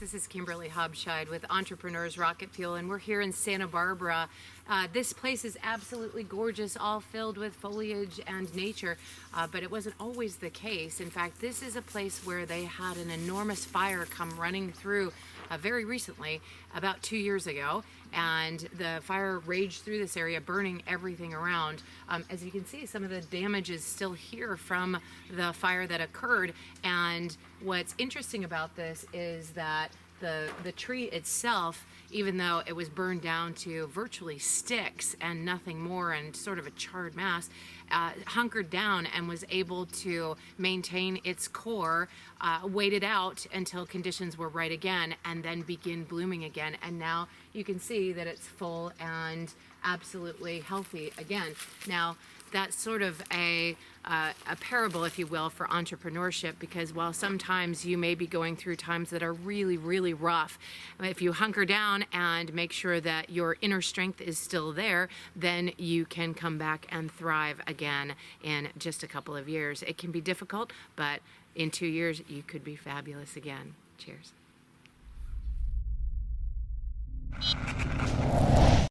This is Kimberly Hobscheid with Entrepreneurs Rocket Fuel, and we're here in Santa Barbara. This place is absolutely gorgeous, all filled with foliage and nature, but it wasn't always the case. In fact, this is a place where they had an enormous fire come running through very recently, about 2 years ago, and the fire raged through this area, burning everything around. As you can see, some of the damage is still here from the fire that occurred, and what's interesting about this is that the tree itself, even though it was burned down to virtually sticks and nothing more and sort of a charred mass, hunkered down and was able to maintain its core, waited out until conditions were right again, and then begin blooming again. And now you can see that it's full and absolutely healthy again. Now, that's sort of a parable, if you will, for entrepreneurship, because while sometimes you may be going through times that are really, really rough, if you hunker down and make sure that your inner strength is still there, then you can come back and thrive again in just a couple of years. It can be difficult, but in 2 years, you could be fabulous again. Cheers.